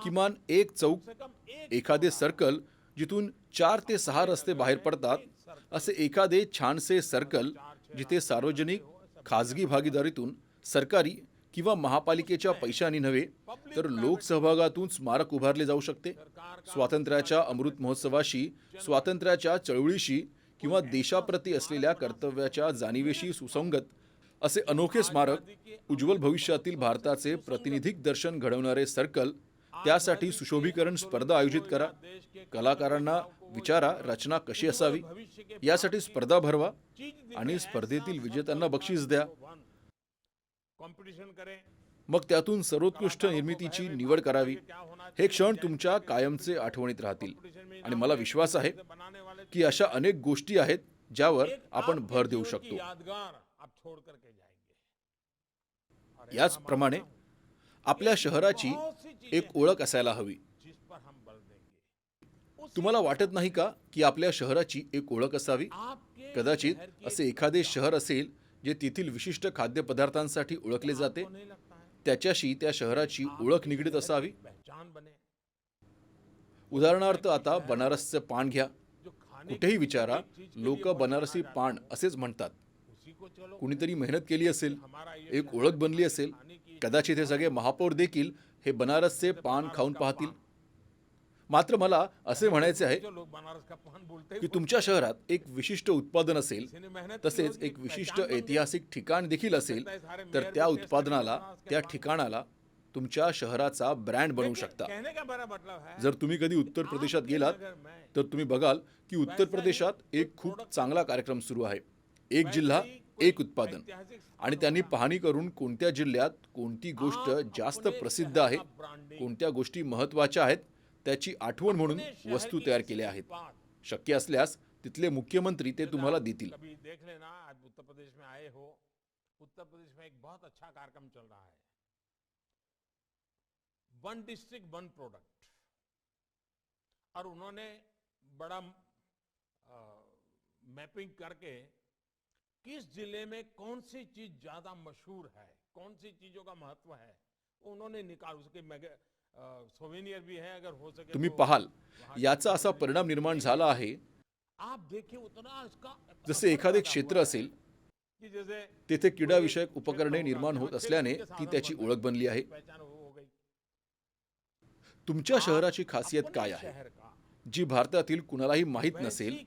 किमान एक चौक, एखादे सर्कल जिथून 4 ते 6 रस्ते बाहेर पडतात, असे एखादे छानसे सर्कल जिथे सार्वजनिक खाजगी भागीदारीतून, सरकारी किंवा महापालिकेच्या पैशांनी नव्हे तर लोकसहभागातून स्मारक उभारले जाऊ शकते. स्वातंत्र्याच्या अमृत महोत्सवाशी, स्वातंत्र्याच्या चळवळीशी किंवा देशाप्रती असलेल्या कर्तव्याच्या जाणीवेशी सुसंगत असे अनोखे स्मारक, उज्ज्वल भविष्यातील भारताचे प्रतिनिधिक दर्शन घडवणारे सर्कल, त्यासाठी सुशोभीकरण स्पर्धा आयोजित करा. कलाकारांना विचारा रचना कशी असावी, यासाठी स्पर्धा भरवा आणि स्पर्धेतील विजेत्यांना बक्षीस द्या. मग त्यातून सर्वोत्कृष्ट निर्मितीची निवड करावी. हे क्षण तुमच्या कायमचे आठवणीत राहतील आणि मला विश्वास आहे की अशा अनेक गोष्टी आहेत ज्यावर आपण भर देऊ शकतो. याचप्रमाणे आपल्या शहराची एक ओळख असायला हवी. तुम्हाला वाटत नाही का की आपल्या शहराची एक ओळख असावी? कदाचित असे एखादे शहर असेल जे तेथील विशिष्ट खाद्यपदार्थांसाठी ओळखले जाते, त्याच्याशी त्या शहराची ओळख निगडीत असावी. उदाहरणार्थ आता बनारसचे पान घ्या. कुठेही विचारा, लोक बनारसी पान असेच म्हणतात. कुणीतरी मेहनत केली असेल, एक ओळख बनली असेल. कदाचित हे सगळे महापौर देखील हे बनारसचे पान खाऊन पाहतील. मात्र मला असे म्हणायचे आहे की तुमच्या शहरात एक विशिष्ट उत्पादन असेल, तसेच एक विशिष्ट ऐतिहासिक ठिकाण देखील असेल, तर त्या उत्पादनाला, त्या ठिकाणाला तुमच्या शहराचा ब्रँड बनवू शकता. जर तुम्ही कधी उत्तर प्रदेशात गेलात तर तुम्ही बघाल की उत्तर प्रदेशात एक खूप चांगला कार्यक्रम सुरू आहे. एक जिल्हा एक उत्पादन. आणि त्यांनी पाहणी करून कोणत्या जिल्ह्यात कोणती गोष्ट जास्त प्रसिद्ध आहे, कोणत्या गोष्टी महत्त्वाच्या आहेत, त्याची आठवण म्हणून वस्तू तयार केल्या आहेत. शक्य असल्यास तिथले मुख्यमंत्री ते तुम्हाला देतील. देख लेना, आज उत्तर प्रदेश में आए हो, उत्तर प्रदेश में एक बहुत अच्छा कार्यक्रम चल रहा है, वन डिस्ट्रिक्ट वन प्रोडक्ट. और उन्होंने बड़ा मैपिंग करके किस जिले में कौन सी चीज ज्यादा मशहूर है, कौन सी चीजों का महत्व है, उन्होंने निकाल उसके सोवेनियर भी है, अगर हो सके तुम्ही पाहाल याचा असा परिणाम निर्माण झाला आहे. आप देखिए उतना इसका जसे एखादे क्षेत्र असेल कि जैसे तेथे क्रीडा विषयक उपकरणे निर्माण होत असल्याने ती त्याची ओळख बनली आहे. पहचान हो गई. तुमच्या शहराची खासियत काय आहे जी भारतातील कुणालाही माहीत नसेल?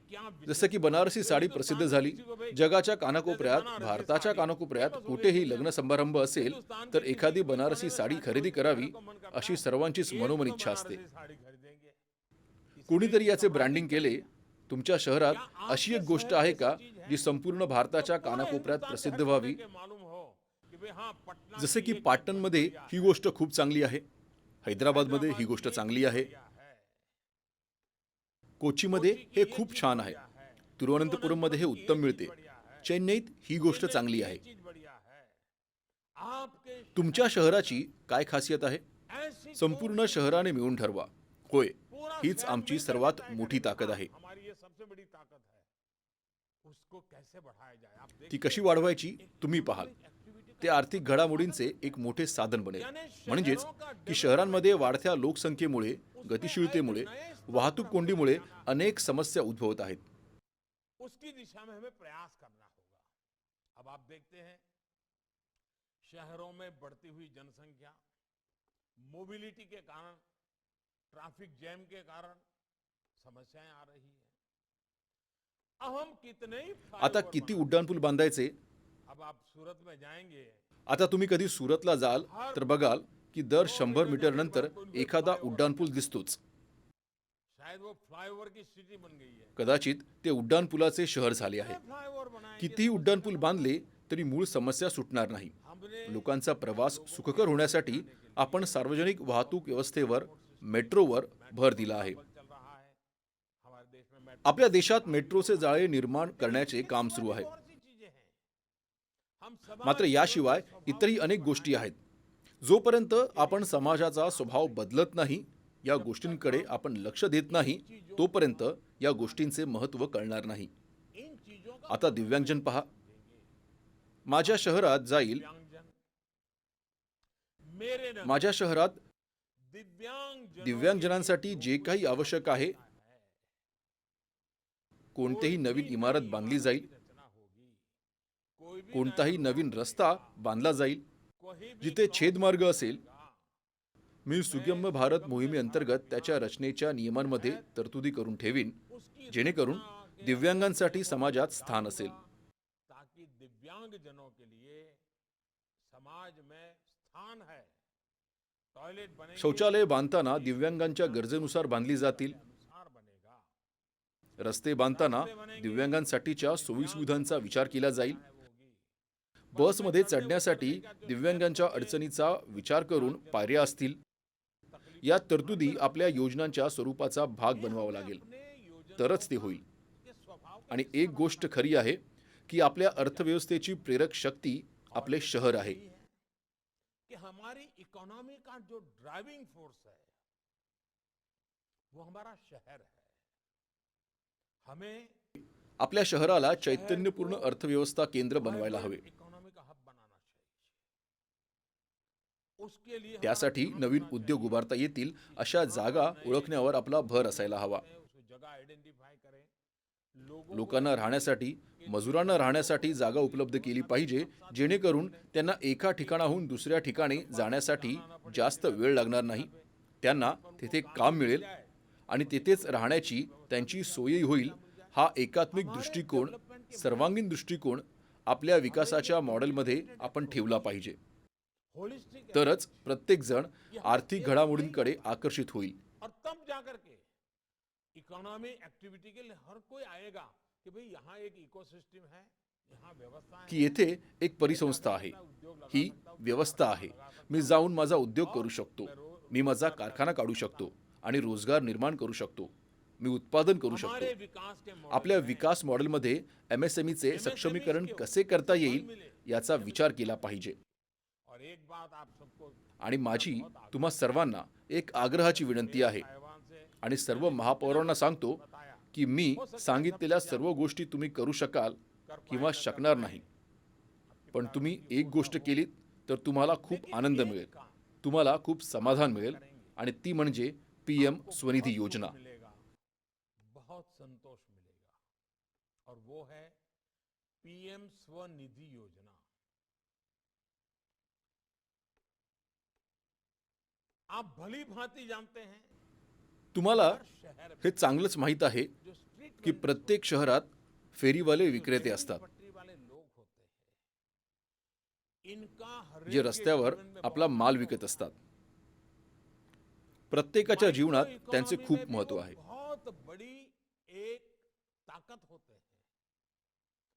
जसे की बनारसी साडी प्रसिद्ध झाली. जगाच्या कानाकोपऱ्यात, भारताच्या कानाकोपऱ्यात कुठेही लग्न समारंभ असेल तर एखादी बनारसी साडी खरेदी करावी अशी सर्वांचीच मनोमन इच्छा असते. कोणीतरी याचे ब्रँडिंग केले. तुमच्या शहरात अशी एक गोष्ट आहे का जी संपूर्ण भारताच्या कानाकोपऱ्यात प्रसिद्ध व्हावी? जसे की पाटणमध्ये ही गोष्ट खूप चांगली आहे, हैदराबादमध्ये ही गोष्ट चांगली आहे, कोचीमध्ये हे खूप छान आहे, तिरुवनंतपुरममध्ये हे उत्तम मिळते, चेन्नईत ही गोष्ट चांगली आहे. तुमच्या शहराची काय खासियत आहे? संपूर्ण शहराने मिळून ठरवा. होय, हीच आमची सर्वात मोठी ताकद आहे. ती कशी वाढवायची तुम्ही पाहाल. ते आर्थिक घडामोडींचे एक मोठे साधन बनेल. म्हणजेच की शहरांमध्ये वाढत्या लोकसंख्येमुळे, गतिशीलतेमुळे, वाहतूक कोंडीमुळे अनेक समस्या उद्भवत आहेत. उसकी दिशा में हमें प्रयास करना होगा. अब आप देखते हैं शहरों में बढ़ती हुई जनसंख्या, मोबिलिटी के कारण, ट्रैफिक जैम के कारण समस्याएं आ रही है. अब हम कितने ही आता किती उड्डाणपूल बांधायचे? अब आप सूरत में जाएंगे, आता तुम्ही कधी सुरतला जाल तर बघाल की दर 100 मीटर नंतर एखादा उड्डाणपूल दिसतोच. शायद वो फ्लाईओवर की सिटी बन गई है. कदाचित ते उड्डाणपुलाचे शहर झाले आहे. फ्लाईओवर बनाएंगे कितीही उड्डाणपूल बांधले तरी मूळ समस्या सुटणार नाही. लोकांचा प्रवास सुखकर होण्यासाठी आपण सार्वजनिक वाहतूक व्यवस्थेवर, मेट्रोवर भर दिला आहे. चल रहा है हमारे देश में. मेट्रो आपल्या देशात मेट्रोचे जाळे निर्माण करण्याचे काम सुरू आहे. और सी चीजें हैं. हम सब मात्र याशिवाय इतरही अनेक गोष्टी आहेत. जोपर्यंत आपण समाजाचा स्वभाव बदलत नाही, या गोष्टींकडे आपण लक्ष देत नाही, तोपर्यंत या गोष्टींचे महत्त्व कळणार नाही. इन चीजों का आता दिव्यांगजन पहा. माझ्या शहरात जाईल, दिव्यांगजन मेरे नगर माझ्या शहरात दिव्यांगजनों दिव्यांगजनांसाठी जे काही आवश्यक आहे, कोणतीही नवीन इमारत बांधली जाईल, कोणताही नवीन रस्ता बांधला जाईल, जिथे छेदमार्ग असेल, मी सुगम्य भारत मोहिमेअंतर्गत त्याच्या रचनेच्या नियमांमध्ये तरतुदी करून ठेवीन, जेणेकरून दिव्यांगांसाठी समाजात स्थान असेल. ताकि दिव्यांगजनों के लिए समाज में स्थान है. टॉयलेट बनेंगे शौचालय बांधताना दिव्यांगांच्या गरजेनुसार बांधली जातील. अनुसार बनेगा. रस्ते बांधताना दिव्यांगांसाठीच्या सोयीसुविधांचा विचार केला जाईल. बसमध्ये चढण्यासाठी दिव्यांगांच्या अडचणीचा विचार करून पायऱ्या असतील. या तरतुदी आपल्या योजनांच्या स्वरूपाचा भाग बनवावा लागेल, तरच ते होईल. आणि एक गोष्ट खरी आहे की आपल्या अर्थव्यवस्थेची प्रेरक शक्ती आपले शहर आहे. कि हमारी इकोनॉमी का जो ड्राइविंग फोर्स है वो हमारा शहर है. हमें आपल्या शहराला चैतन्यपूर्ण अर्थव्यवस्था केंद्र बनवायला हवे. इकोनॉमी का हब बनाना चाहिए. उसके लिए त्यासाठी नवीन उद्योग उभारता येतील अशा जागा ओळखण्यावर आपला भर असायला हवा. जगह आइडेंटिफाई करें. लोकांना राहण्यासाठी, मजुरांना राहण्यासाठी जागा उपलब्ध केली पाहिजे, जेणेकरून त्यांना एका ठिकाणाहून दुसऱ्या ठिकाणी जाण्यासाठी जास्त वेळ लागणार नाही. त्यांना तिथे काम मिळेल आणि तिथेच राहण्याची त्यांची सोयही होईल. हा एकात्मिक दृष्टिकोन, सर्वांगीण दृष्टिकोन आपल्या विकासाच्या मॉडेलमध्ये आपण ठेवला पाहिजे. होलिस्टिक तरच प्रत्येक जण आर्थिक घडामोडींकडे आकर्षित होईल. और तब जाकर के इकोनॉमी एक्टिविटी के लिए हर कोई आएगा कि भाई यहाँ एक इकोसिस्टम है, यहाँ व्यवस्था है. की येथे एक परिसंस्था आहे, ही व्यवस्था आहे. मी जाऊन माझा उद्योग करू शकतो, मी माझा कारखाना काढू शकतो आणि रोजगार निर्माण करू शकतो, मी उत्पादन करू हमारे शकतो. विकास के मॉडल आपल्या विकास मॉडेलमध्ये MSMEचे सक्षमीकरण कसे करता येईल याचा विचार केला पाहिजे. और एक बात आप सबको आणि माझी तुम्हा सर्वांना एक आग्रहाची विनंती आहे ताइवान से आणि सर्व महापौरांना सांगतो बताया की मी सांगितलेल्या सर्व गोष्टी तुम्ही करू शकाल किंवा शकणार नाही, पण तुम्ही एक गोष्ट केलीत तर तुम्हाला खूप आनंद मिळेल, तुम्हाला खूप समाधान मिळेल, आणि ती म्हणजे PM स्वनिधी योजना. मिलेगा, बहुत संतोष मिलेगा. और वो है PM स्वनिधि योजना. आप भली भांति जानते हैं तुम्हाला हर शहर में हे चांगलंच माहीत आहे जो स्ट्रीट की प्रत्येक शहरात फेरीवाले विक्रेते असतात, पटरी वाले लोग होते हैं. इनका हर जे रस्त्यावर आपला माल विकत असतात. प्रत्येकाच्या जीवनात त्यांचे खूप महत्त्व आहे. बहुत बड़ी एक ताकत होते हैं.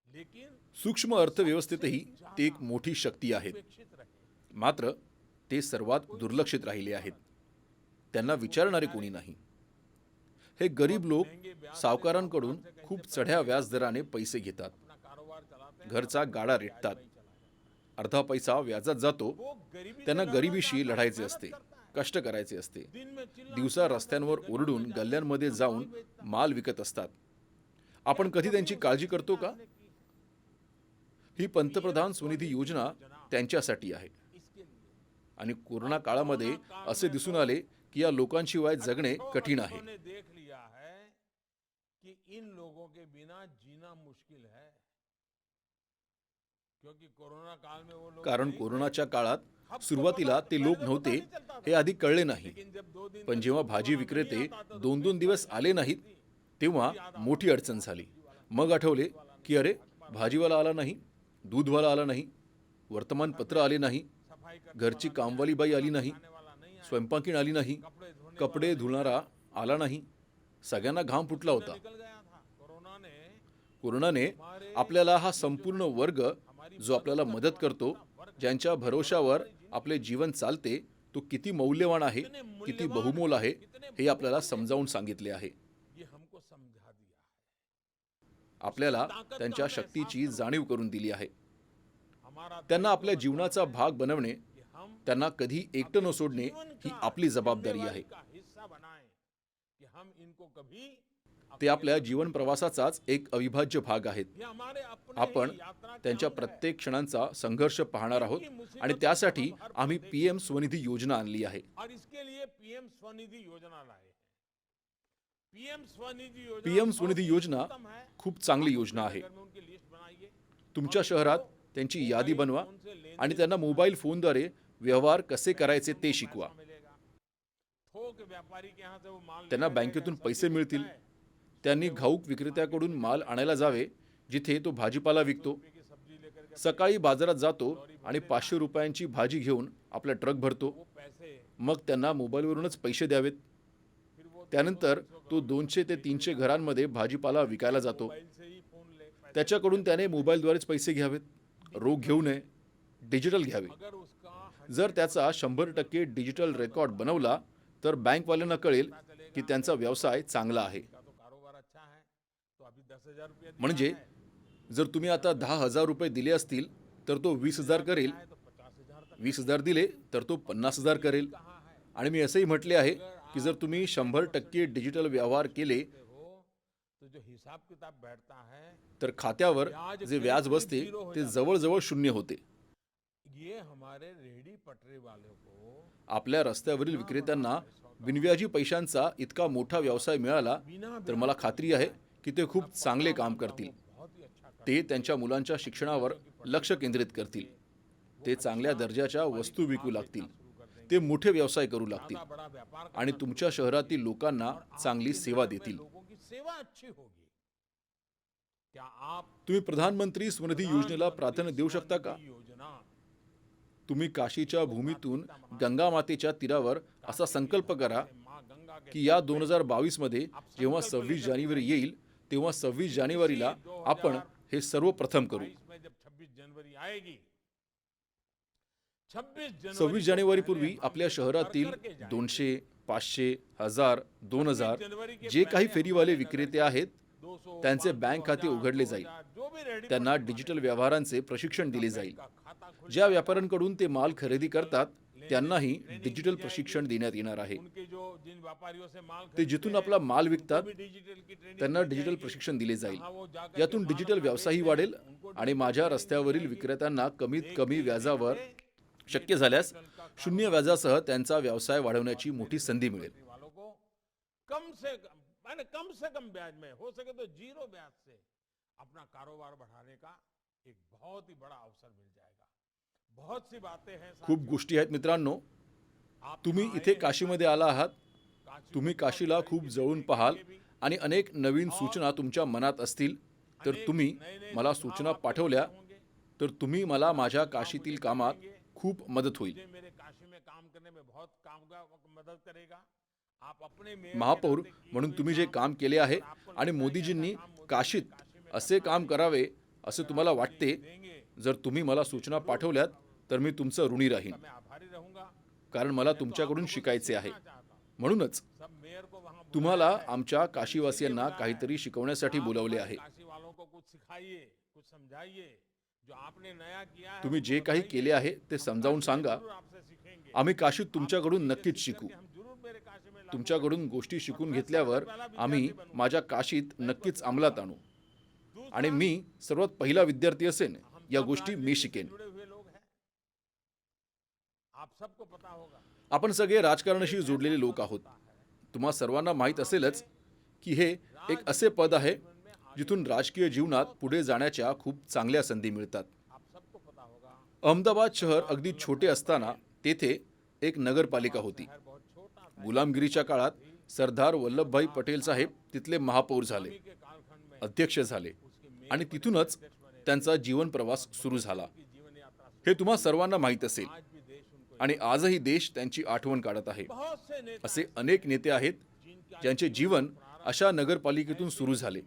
लेकिन सूक्ष्म अर्थव्यवस्थेतही ते एक मोठी शक्ती आहेत. उपेक्षित रहे. मात्र ते सर्वात दुर्लक्षित राहिले आहेत. त्यांना विचारणारे कोणी नाही. हे गरीब लोक सावकारांकडून खूप चढ्या व्याजदराने पैसे घेतात, अपना कारोबार चलाते हैं. घरचा गाडा रेटतात, अर्धा पैसा व्याजात जातो. वो गरीबी त्यांना गरिबीशी लढायचे असते, कष्ट करायचे असते. दिन में चिल्ला दिवसा रस्त्यांवर ओरडून गल्ल्यांमध्ये जाऊन माल विकत असतात. आपण कधी त्यांची काळजी करतो का? ही पंतप्रधान स्वनिधी योजना त्यांच्यासाठी आहे. इसके लिए आणि कोरोना काळामध्ये असे दिसून आले की या लोकांशिवाय जगणे कठीण आहे. ने देख लिया है कि इन लोगों के बिना जीना मुश्किल है. क्योंकि कोरोना काल में वो लोग कारण कोरोनाच्या काळात सुरुवातीला ते लोक नव्हते हे आधी कळले नाही. लेकिन जब 2 दिन पण जेव्हा भाजी विक्रेते 2-2 दिवस आले नाहीत तेव्हा मोठी अडचण झाली. मग आठवले की अरे, भाजीवाला आला नाही, दूधवाला आला नाही, वर्तमानपत्र आले नाही, सफाई करने घरची कामवाली बाई आली नाही, वाला नहीं, स्वयंपाकीण आली नाही, कपड़े धोने कपडे धुणारा आला नाही. सगळ्यांना घाम फुटला होता. निकल गया था. कोरोनाने आपल्याला हा संपूर्ण वर्ग जो आपल्याला मदत करतो, ज्यांच्या भरोशावर आपले जीवन चालते, तो किती मौल्यवान आहे, किती बहुमोल आहे हे आपल्याला समजावून सांगितले आहे. ये हमको समझा दिया है. आपल्याला त्यांच्या शक्तीची जाणीव करून दिली आहे. हमारा त्यांना आपल्या जीवनाचा भाग बनवणे, कि हम त्यांना कधी एकटं न सोडणे ही आपली जबाबदारी आहे. का हिस्सा बनाएं कि हम इनको कभी ते आपल्या जीवन प्रवासाचाच एक अविभाज्य भाग आहेत. ये हमारे अपने आपण ही यात्रा के त्यांच्या अंग है। प्रत्येक क्षणांचा संघर्ष पाहणार आहोत आणि त्यासाठी आम्ही PM स्वनिधी योजना आणली आहे. और इसके लिए पीएम स्वनिधि योजना लाए हैं। पीएम स्वनिधि योजना PM स्वनिधी बहुत ही योजना उत्तम है। खूप चांगली योजना आहे. नगर में उनकी लिस्ट बनाइए। तुमच्या शहरात त्यांची यादी बनवा आणि त्यांना मोबाईल फोनद्वारे व्यवहार कसे करायचे ते शिकवा. थोक व्यापारी के यहाँ से वो माल त्यांना लेकर बँकेतून जाएगा, पैसे सब्जी मिळतील. बिकता है, त्यांनी घाऊक विक्रेत्याकडून माल आणायला जावे जिथे तो भाजीपाला विकतो. की सब्जी लेकर के सकाळी बाजारात जातो आणि 500 रुपयांची भाजी घेऊन आपला ट्रक भरतो. वो पैसे मग त्यांना मोबाईलवरूनच पैसे द्यावेत. फिर वो त्यानंतर तो 200 ते 300 घरांमध्ये भाजीपाला विकायला जातो. मोबाइल से ही फोन ले पैसे। त्याच्याकडून त्याने मोबाईलद्वारेच पैसे घ्यावेत. रोख घेऊ नये, डिजिटल घ्यावे. अगर उसका जर त्याचा 100% डिजिटल रेकॉर्ड बनवला तर बँकवाल्यांना कळेल की त्यांचा व्यवसाय चांगला आहे. का तो कारोबार अच्छा है तो अभी 10,000 रुपया दिया म्हणजे है, जर तुम्ही आता 10,000 रुपये दिले असतील तर तो 20,000 करेल. है तो 50,000 तक 20,000 दिले तर तो 50,000 करेल. कहाँ है। आणि मी असंही म्हटले आहे की जर तुम्ही 100% डिजिटल व्यवहार केले हो तो जो हिसाब किताब बैठता है तर खात्यावर जे व्याज बसते ते जवळजवळ शून्य होते. ये हमारे रेहड़ी पटरी वालों को आपल्या रस्त्यावरील विक्रेत्यांना बिनव्याजी पैशांचा इतका मोठा व्यवसाय मिळाला तर मला खात्री आहे की ते खूप चांगले काम करतील. बहुत ही अच्छा कर ते त्यांच्या मुलांच्या शिक्षणावर लक्ष केंद्रित करतील. ते चांगल्या दर्जाच्या वस्तू विकू लागतील. ते मोठे व्यवसाय करू लागतील बड़ा व्यापार आणि तुमच्या शहरातील लोकांना चांगली सेवा देतील. लोगों की सेवा अच्छी होगी। क्या आप तुम्ही प्रधानमंत्री स्वनिधी योजनेला प्राधान्य देऊ शकता का? योजना तुम्ही काशीच्या भूमीतून गंगा मातेच्या तीरावर असा संकल्प करा माँ गंगा के की या 2022 मध्ये जेव्हा 26 जानेवारी येईल तेव्हा 26 जानेवारीला आपण हे सर्वप्रथम करू. 22 में जब 26 जनवरी आएगी 26 26 जानेवारी पूर्वी आपल्या शहरातील 200, 500, 1000, 2000 जे काही फेरीवाले विक्रेते आहेत त्यांचे बँक खाते उघडले जाईल. जो भी रेडी त्यांना डिजिटल व्यवहारांचे प्रशिक्षण दिले जाईल. का खाता खुल ज्या व्यापाऱ्यांकडून ते माल खरेदी करतात त्यांनाही डिजिटल प्रशिक्षण देण्यात येणार आहे. उनके जो जिन व्यापारियों से माल ते जिथून आपला माल विकतात डिजिटल की ट्रेनिंग त्यांना डिजिटल प्रशिक्षण दिले जाईल. यातून डिजिटल व्यवसायही वाढेल आणि माझ्या रस्त्यावरील विक्रेत्यांना कमीत कमी व्याजावर शक्य झाल्यास शून्य व्याजासह त्यांचा व्यवसाय वाढवण्याची मोठी संधी मिळेल. वालों को कम से कम ब्याज में हो सके तो जीरो ब्याज से अपना कारोबार बढ़ाने का एक बहुत ही बड़ा अवसर मिल जाएगा। बहुत सी बातें हैं खूप गोष्टी आहेत मित्रांनो. तुम्ही इथे काशीमध्ये आला आहात. तुम्ही काशीला खूप जवळून पाहाल आणि अनेक नवीन सूचना तुमच्या मनात असतील तर तुम्ही मला सूचना पाठवल्या तर तुम्ही मला माझ्या काशीतील कामात खूप मदत होईल. मुझे मेरे काशी में काम करने में बहुत मदद करेगा। आप अपने मेयर महापौर म्हणून तुम्ही जे काम केले आहे आणि मोदीजींनी काशीत असे काम करावे असे तुम्हाला वाटते जर तुम्ही मला सूचना पाठवल्यात तर मी तुमचं ऋणी राहीन. मैं आभारी रहूंगा। कारण मला तुमच्याकडून शिकायचे आहे. म्हणूनच सब मेयर को वहां तुम्हाला आमच्या काशीवासियांना काहीतरी शिकवण्यासाठी बोलावले आहे. काशी वालों को कुछ सिखाइए, कुछ समझाइए। जो आपने नया किया है तुम्ही जे काही केले आहे ते समजावून सांगा. जरूर आपसे सीखेंगे। आम्ही काशीत तुमच्याकडून नक्कीच शिकू. हम जरूर मेरे काशी में तुमच्याकडून गोष्टी शिकून घेतल्यावर आम्ही माझ्या काशीत नक्कीच अंमलात आणू आणि मी सर्वात पहिला विद्यार्थी असेन. या गोष्टी मी शिकेन. जुड़े हुए लोग हैं। आप सबको पता होगा आपण सगळे राजकारणाशी जोडलेले लोक आहोत. तुम्हा सर्वांना माहीत असेलच की हे एक असे पद आहे जिथून राजकीय जीवनात पुढे जाण्याच्या खूप चांगल्या संधी मिळतात. आप सबको पता होगा अहमदाबाद शहर अगदी छोटे असताना तेथे एक नगरपालिका होती. शहर बहुत छोटा था। गुलामगिरीच्या काळात सरदार वल्लभभाई पटेल साहेब तिथले महापौर झाले, के कालखंड में अध्यक्ष झाले आणि तिथूनच त्यांचा जीवन प्रवास सुरू झाला. जीवन यात्रा हे तुम्हा सर्वांना माहीत असेल आज भी देश उनको आणि आजही देश त्यांची आठवण काढत आहे. बहुत से नेता असे अनेक नेते आहेत ज्यांचे जीवन अशा नगरपालिकेतून सुरू झाले,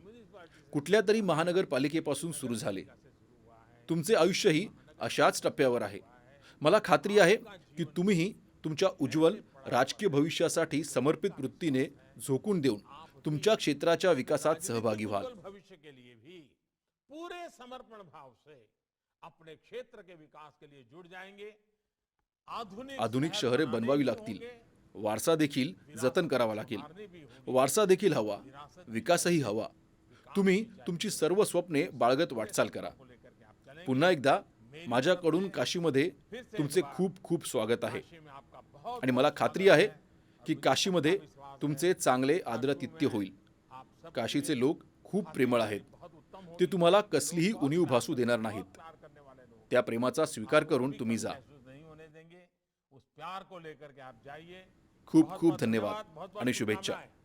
कुठल्या तरी महानगरपालिकेपासून सुरू झाले. तुमचे आयुष्यही अशाच टप्प्यावर आहे. मला खात्री आहे की तुम्हीही तुमच्या उज्ज्वल राजकीय भविष्यासाठी समर्पित वृत्तीने झोकून देऊन तुमच्या क्षेत्राच्या विकासात सहभागी व्हाल. उज्ज्वल भविष्य के लिए भी पूरे समर्पण भाव से अपने क्षेत्र के विकास के लिए जुड़ जाएंगे। आधुनिक शहरे बनवावी लागतील. वारसा देखील जतन करावा लागेल. संभालनी भी होगी. वारसा देखील हवा, विकासही हवा. तुम्ही तुमची सर्व स्वप्ने बाळगत वाटचाल करा. को लेकर के आप चलेंगे. पुन्हा एकदा माझ्याकडून काशीमध्ये तुमचे खूप खूप स्वागत आहे. काशी में आपका बहुत आणि मला खात्री आहे की काशीमध्ये तुमचे चांगले आदरातिथ्य होईल. आप सब काशीचे लोक खूप प्रेमळ आहेत. बहुत उत्तम हो. ते तुम्हाला कसलीही उणीव भासू देणार नाहीत. प्यार करने वाले लोग त्या प्रेमाचा स्वीकार करून तुम्ही जा. महसूस नहीं होने देंगे. उस प्यार को लेकर के आप जाइए. खूप बहुत खूप बहुत धन्यवाद बहुत बहुत आणि शुभेच्छा. शुभकामनाएं.